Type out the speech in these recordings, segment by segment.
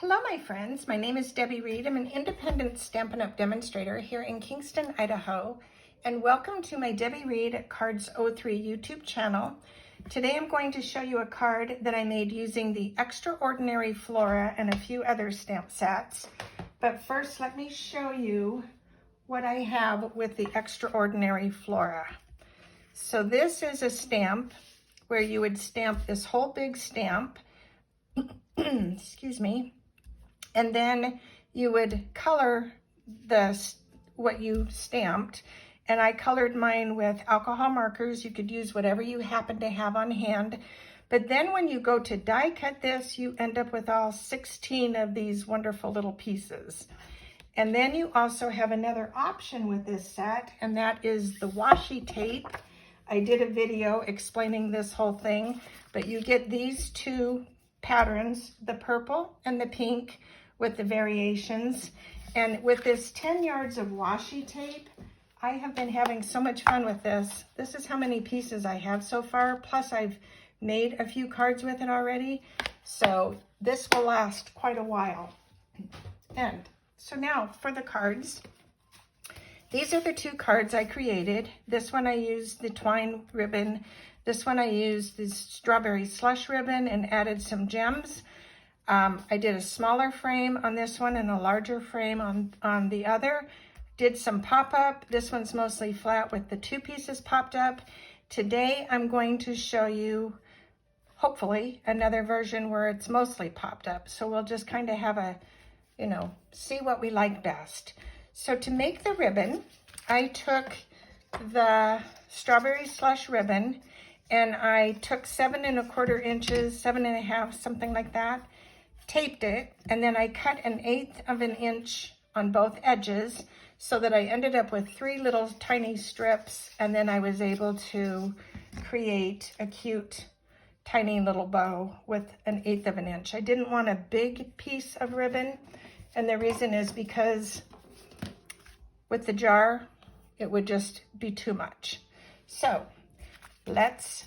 Hello, my friends. My name is Debbie Reed. I'm an independent Stampin' Up! Demonstrator here in Kingston, Idaho, and welcome to my Debbie Reed Cards 03 YouTube channel. Today I'm going to show you a card that I made using the Extraordinary Flora and a few other stamp sets. But first, let me show you what I have with the Extraordinary Flora. So this is a stamp where you would stamp this whole big stamp, excuse me, and then you would color what you stamped. And I colored mine with alcohol markers. You could use whatever you happen to have on hand. But then when you go to die cut this, you end up with all 16 of these wonderful little pieces. And then you also have another option with this set, and that is the washi tape. I did a video explaining this whole thing, but you get these two patterns, the purple and the pink, with the variations. And with this 10 yards of washi tape, I have been having so much fun with this. This is how many pieces I have so far, plus I've made a few cards with it already. So this will last quite a while. And so now for the cards. These are the two cards I created. This one I used the twine ribbon. This one I used the strawberry slush ribbon and added some gems. I did a smaller frame on this one and a larger frame on the other. Did some pop-up. This one's mostly flat with the two pieces popped up. Today I'm going to show you, hopefully, another version where it's mostly popped up. So we'll just kind of have a, see what we like best. So to make the ribbon, I took the strawberry slush ribbon and I took 7 1/4 inches, 7 1/2, something like that, taped it, and then I cut 1/8 of an inch on both edges so that I ended up with 3 little tiny strips, and then I was able to create a cute tiny little bow with 1/8 of an inch. I didn't want a big piece of ribbon, and the reason is because with the jar, it would just be too much. So let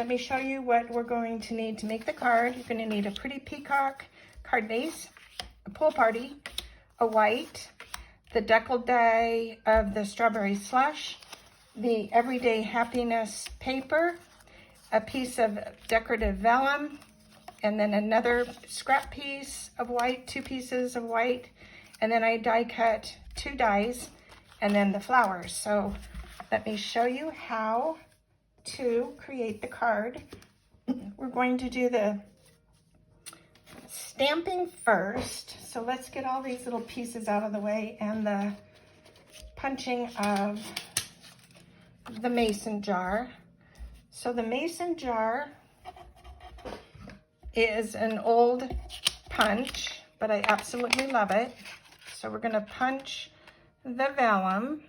me show you what we're going to need to make the card. You're going to need a pretty peacock card base, a pool party, a white, the Deckled die of the strawberry slush, the Everyday Happiness paper, a piece of decorative vellum, and then another scrap piece of white, 2 pieces of white, and then I die cut 2 dies, and then the flowers. So let me show you how to create the card. We're going to do the stamping first. So let's get all these little pieces out of the way and the punching of the mason jar. So the mason jar is an old punch, but I absolutely love it. So we're going to punch the vellum.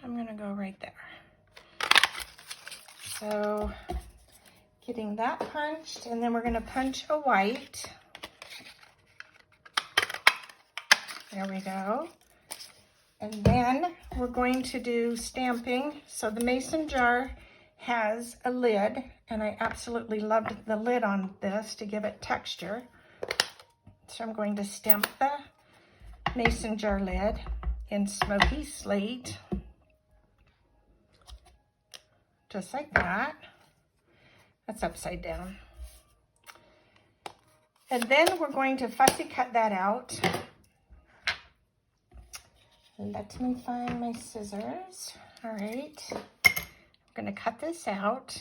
I'm going to go right there. So getting that punched, and then we're going to punch a white. There we go. And then we're going to do stamping. So the mason jar has a lid, and I absolutely loved the lid on this to give it texture. So I'm going to stamp the mason jar lid in Smokey Slate, just like that. That's upside down. And then we're going to fussy cut that out. Let me find my scissors. All right, I'm going to cut this out.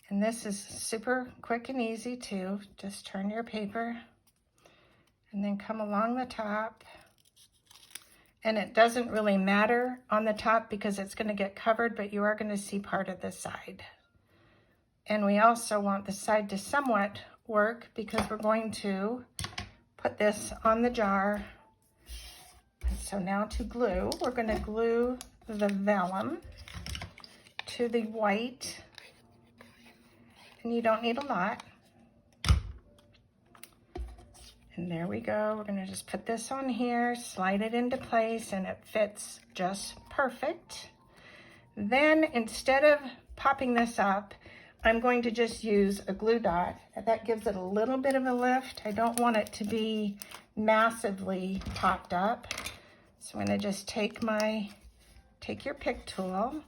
And this is super quick and easy too. Just turn your paper and then come along the top. And it doesn't really matter on the top because it's going to get covered, but you are going to see part of the side. And we also want the side to somewhat work because we're going to put this on the jar. So now to glue, we're going to glue the vellum to the white. And you don't need a lot. And there we go. We're going to just put this on here, slide it into place, and it fits just perfect. Then instead of popping this up, I'm going to just use a glue dot. That gives it a little bit of a lift. I don't want it to be massively popped up. So I'm going to just take your pick tool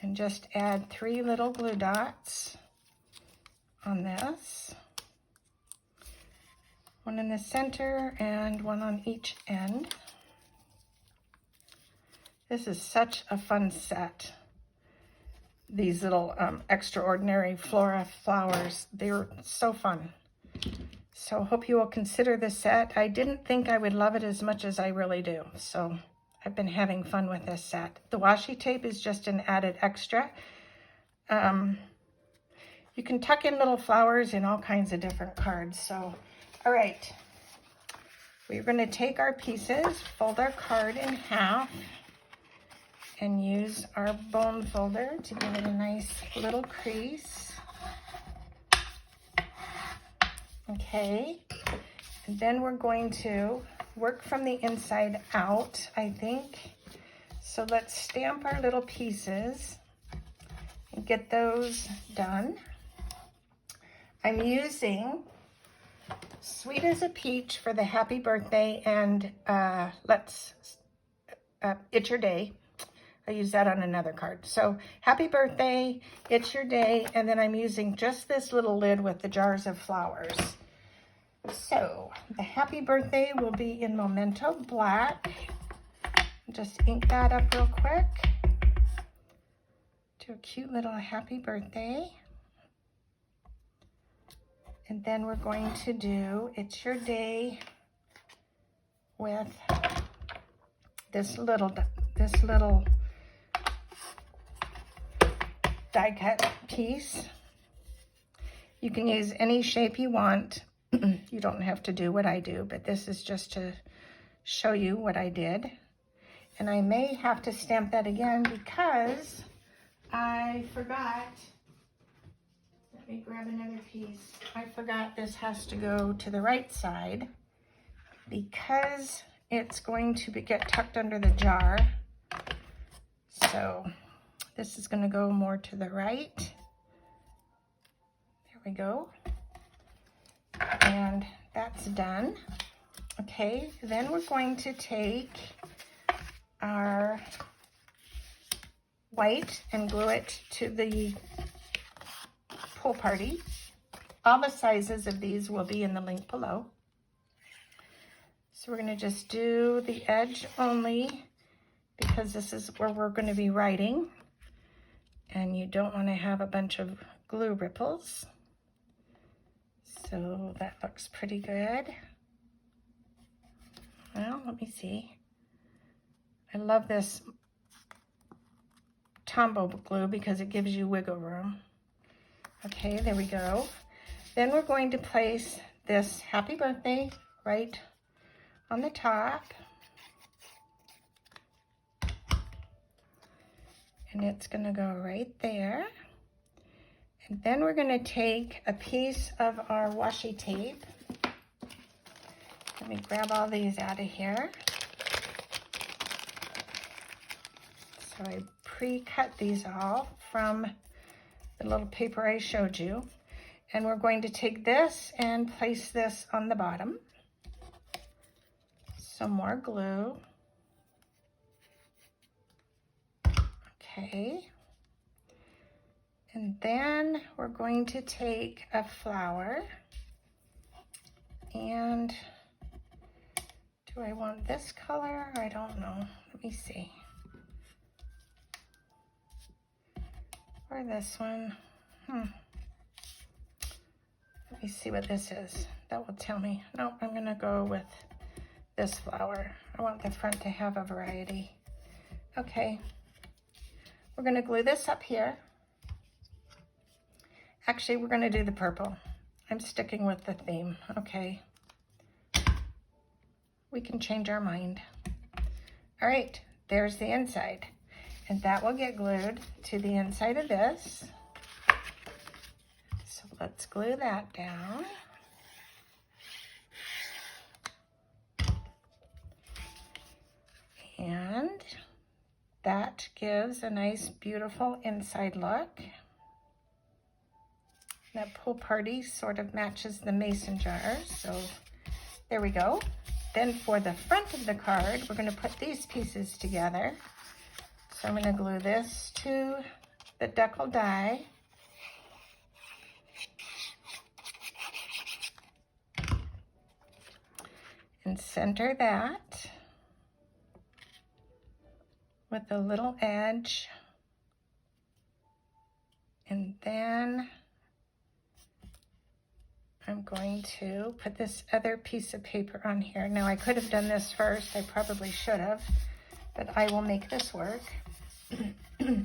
and just add 3 little glue dots on this. One in the center and one on each end. This is such a fun set. These little extraordinary Flora flowers, they're so fun. So hope you will consider this set. I didn't think I would love it as much as I really do. So I've been having fun with this set. The washi tape is just an added extra. You can tuck in little flowers in all kinds of different cards. So, all right. We're going to take our pieces, fold our card in half, and use our bone folder to give it a nice little crease. Okay, and then we're going to work from the inside out, I think. So let's stamp our little pieces and get those done. I'm using Sweet as a Peach for the happy birthday and It's Your Day. I use that on another card. So happy birthday, it's your day, and then I'm using just this little lid with the jars of flowers. So the happy birthday will be in Memento black. Just ink that up real quick. Do a cute little happy birthday. And then we're going to do It's Your Day with this little die cut piece. You can use any shape you want. You don't have to do what I do, but this is just to show you what I did. And I may have to stamp that again because I forgot. Let me grab another piece. I forgot this has to go to the right side because it's going to get tucked under the jar. So this is going to go more to the right. There we go. And that's done. Okay, then we're going to take our white and glue it to the pull party. All the sizes of these will be in the link below. So we're going to just do the edge only because this is where we're going to be writing. And you don't want to have a bunch of glue ripples. So that looks pretty good. Well, let me see. I love this Tombow glue because it gives you wiggle room. Okay, there we go. Then we're going to place this happy birthday right on the top. And it's going to go right there. And then we're going to take a piece of our washi tape. Let me grab all these out of here. So I pre-cut these all from the little paper I showed you. And we're going to take this and place this on the bottom. Some more glue. Okay. And then we're going to take a flower and do I want this color? I don't know. Let me see. Or this one. Let me see what this is. That will tell me. No, I'm going to go with this flower. I want the front to have a variety. Okay. We're going to glue this up here. Actually, we're going to do the purple. I'm sticking with the theme. Okay. We can change our mind. All right, there's the inside. And that will get glued to the inside of this. So let's glue that down. And that gives a nice, beautiful inside look. That pool party sort of matches the mason jar, so there we go. Then for the front of the card, we're going to put these pieces together. So I'm going to glue this to the Deckled die. And center that with a little edge. And then I'm going to put this other piece of paper on here. Now I could have done this first, I probably should have, but I will make this work. I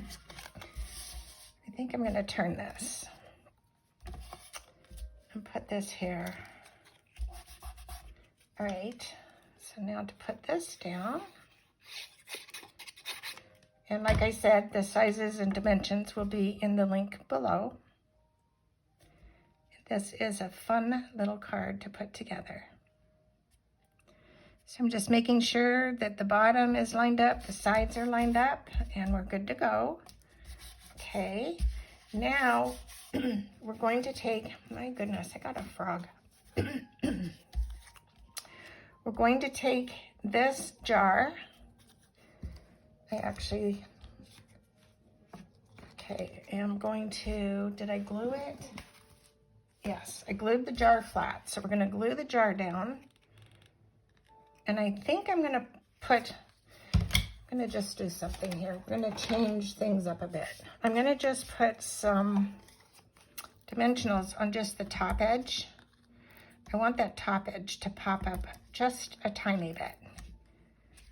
think I'm going to turn this and put this here. All right, so now to put this down. And like I said, the sizes and dimensions will be in the link below. This is a fun little card to put together. So I'm just making sure that the bottom is lined up, the sides are lined up, and we're good to go. Okay, now we're going to take, my goodness, I got a frog. We're going to take this jar. I am going to, did I glue it? Yes, I glued the jar flat. So we're going to glue the jar down. And I think I'm going to just do something here. We're going to change things up a bit. I'm going to just put some dimensionals on just the top edge. I want that top edge to pop up just a tiny bit.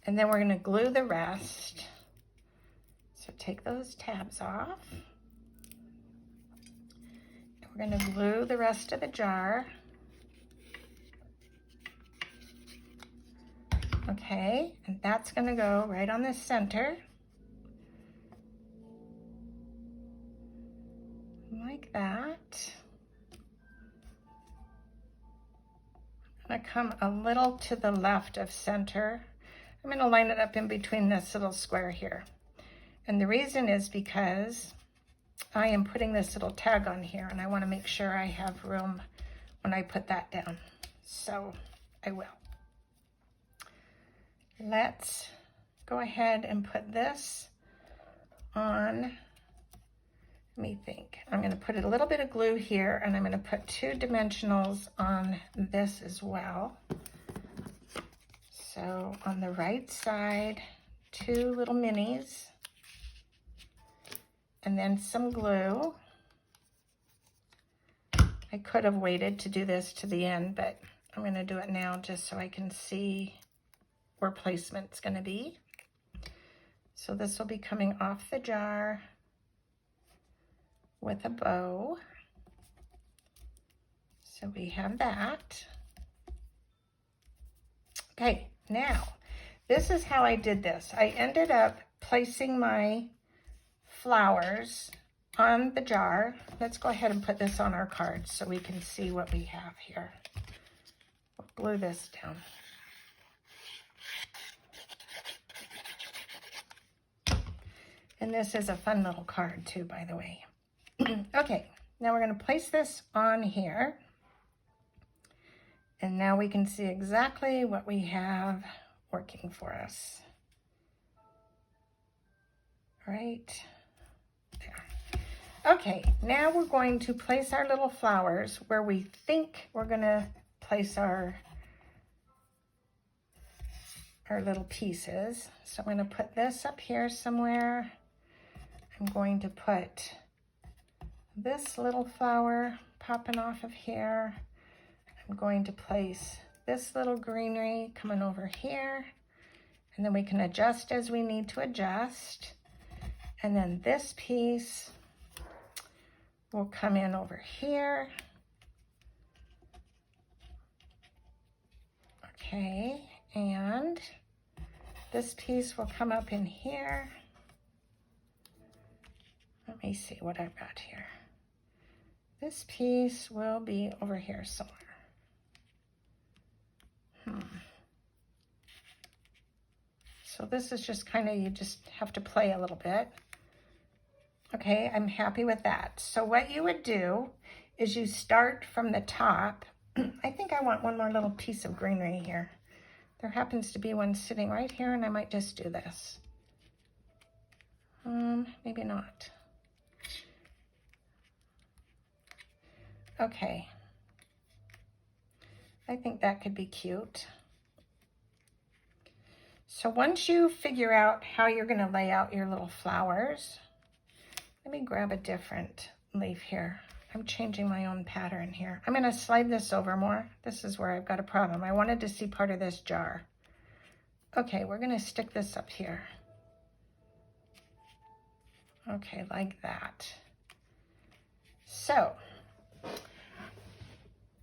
And then we're going to glue the rest. So take those tabs off. And we're going to glue the rest of the jar. Okay, and that's going to go right on the center. Like that. I'm going to come a little to the left of center. I'm going to line it up in between this little square here. And the reason is because I am putting this little tag on here and I want to make sure I have room when I put that down. So I will. Let's go ahead and put this on. Let me think. I'm going to put a little bit of glue here and I'm going to put 2 dimensionals on this as well. So on the right side, 2 little minis and then some glue. I could have waited to do this to the end, but I'm going to do it now just so I can see where placement's going to be. So this will be coming off the jar with a bow. So we have that. Okay, now this is how I did this. I ended up placing my flowers on the jar. Let's go ahead and put this on our card so we can see what we have here. We'll glue this down. And this is a fun little card too, by the way. Okay, now we're going to place this on here. And now we can see exactly what we have working for us. Right there. Okay, now we're going to place our little flowers where we think we're going to place our little pieces. So I'm going to put this up here somewhere. I'm going to put this little flower popping off of here. I'm going to place this little greenery coming over here. And then we can adjust as we need to adjust. And then this piece will come in over here. Okay, and this piece will come up in here. Let me see what I've got here. This piece will be over here somewhere. So this is just kind of, you just have to play a little bit. Okay, I'm happy with that. So what you would do is you start from the top. I think I want one more little piece of greenery here. There happens to be one sitting right here, and I might just do this. Maybe not. Okay. I think that could be cute. So once you figure out how you're going to lay out your little flowers, let me grab a different leaf here. I'm changing my own pattern here. I'm going to slide this over more. This is where I've got a problem. I wanted to see part of this jar. Okay, we're going to stick this up here. Okay, like that. So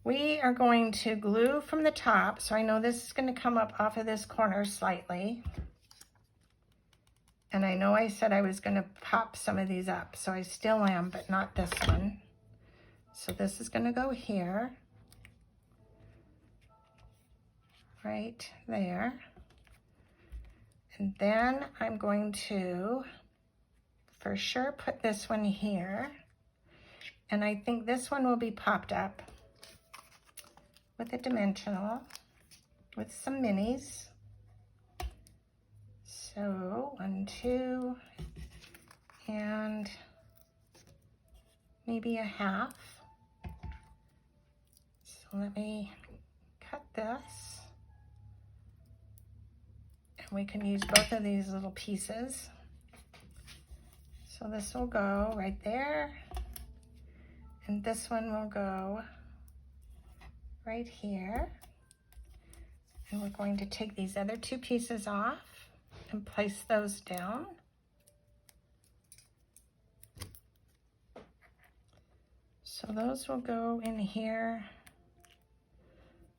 we are going to glue from the top. So I know this is going to come up off of this corner slightly. And I know I said I was going to pop some of these up. So I still am, but not this one. So this is going to go here. Right there. And then I'm going to, for sure, put this one here. And I think this one will be popped up with a dimensional, with some minis. So 1, 2, and maybe a half. So let me cut this. And we can use both of these little pieces. So this will go right there. And this one will go right here. And we're going to take these other 2 pieces off and place those down. So those will go in here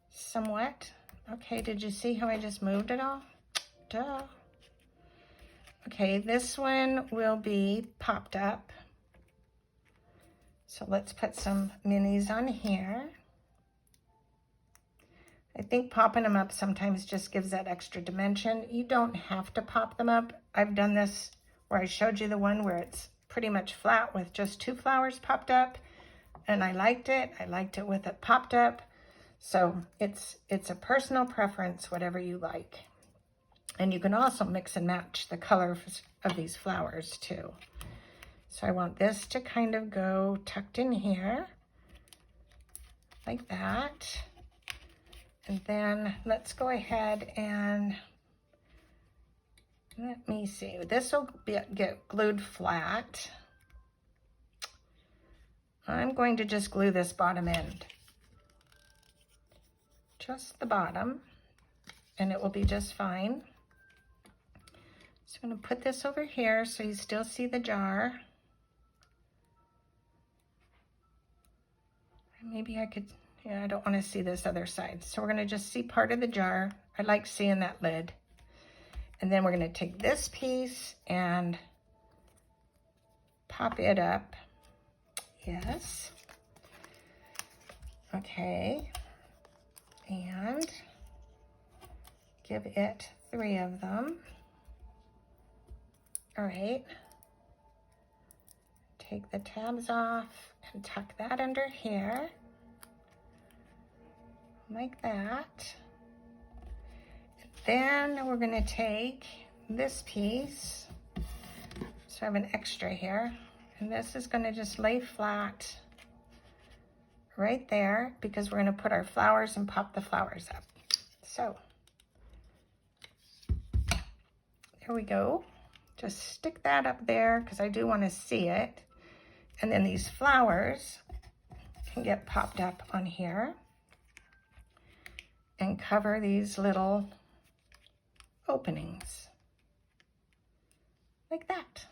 somewhat. Okay, did you see how I just moved it all? Duh. Okay, this one will be popped up. So let's put some minis on here. I think popping them up sometimes just gives that extra dimension. You don't have to pop them up. I've done this where I showed you the one where it's pretty much flat with just 2 flowers popped up, and I liked it. I liked it with it popped up. So it's a personal preference, whatever you like. And you can also mix and match the colors of these flowers too. So I want this to kind of go tucked in here, like that. And then let's go ahead and, let me see, this will get glued flat. I'm going to just glue this bottom end. Just the bottom, and it will be just fine. So I'm going to put this over here so you still see the jar. Maybe I could, yeah, I don't want to see this other side. So we're going to just see part of the jar. I like seeing that lid. And then we're going to take this piece and pop it up. Yes. Okay. And give it 3 of them. All right. Take the tabs off and tuck that under here, like that. Then we're going to take this piece, so I have an extra here, and this is going to just lay flat right there because we're going to put our flowers and pop the flowers up. So there we go. Just stick that up there because I do want to see it. And then these flowers can get popped up on here and cover these little openings like that.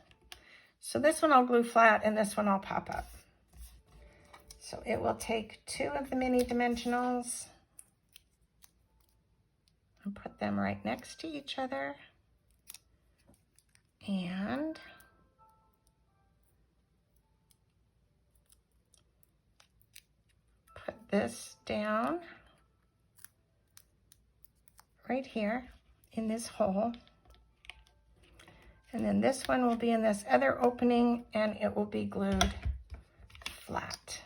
So this one I'll glue flat and this one I'll pop up. So it will take 2 of the mini dimensionals and put them right next to each other. And put this down right here in this hole. And then this one will be in this other opening, and it will be glued flat.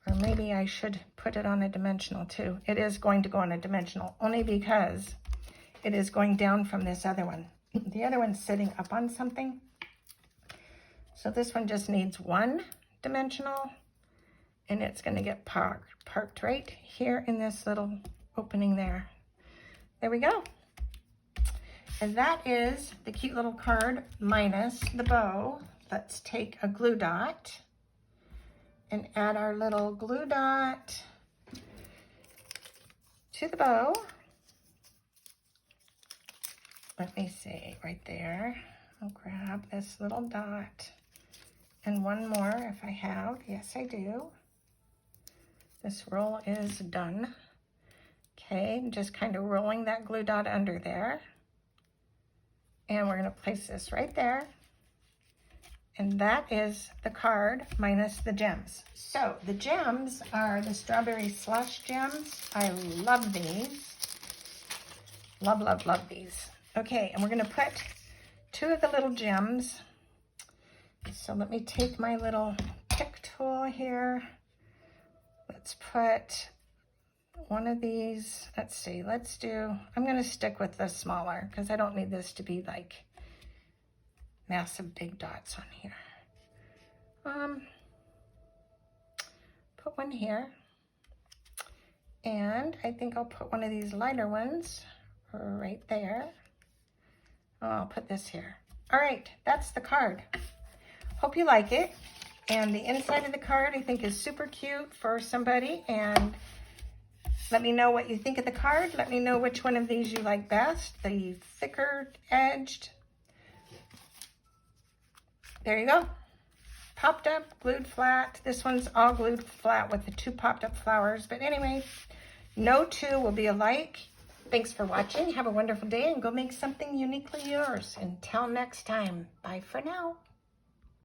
Or maybe I should put it on a dimensional too. It is going to go on a dimensional, only because it is going down from this other one. The other one's sitting up on something. So this one just needs one dimensional, and it's going to get parked right here in this little opening there. There we go. And that is the cute little card minus the bow. Let's take a glue dot and add our little glue dot to the bow. Let me see, right there. I'll grab this little dot and one more if I have. Yes, I do. This roll is done. Okay, just kind of rolling that glue dot under there. And we're going to place this right there. And that is the card minus the gems. So the gems are the strawberry slush gems. I love these. Love, love, love these. Okay, and we're going to put two of the little gems. So let me take my little pick tool here. Let's put one of these. Let's see, I'm going to stick with the smaller because I don't need this to be like massive big dots on here. Put one here. And I think I'll put one of these lighter ones right there. Oh, I'll put this here. All right, that's the card. Hope you like it. And the inside of the card I think is super cute for somebody. And let me know what you think of the card. Let me know which one of these you like best. The thicker edged. There you go. Popped up, glued flat. This one's all glued flat with the two popped up flowers. But anyway, no two will be alike. Thanks for watching. Have a wonderful day and go make something uniquely yours. Until next time, bye for now.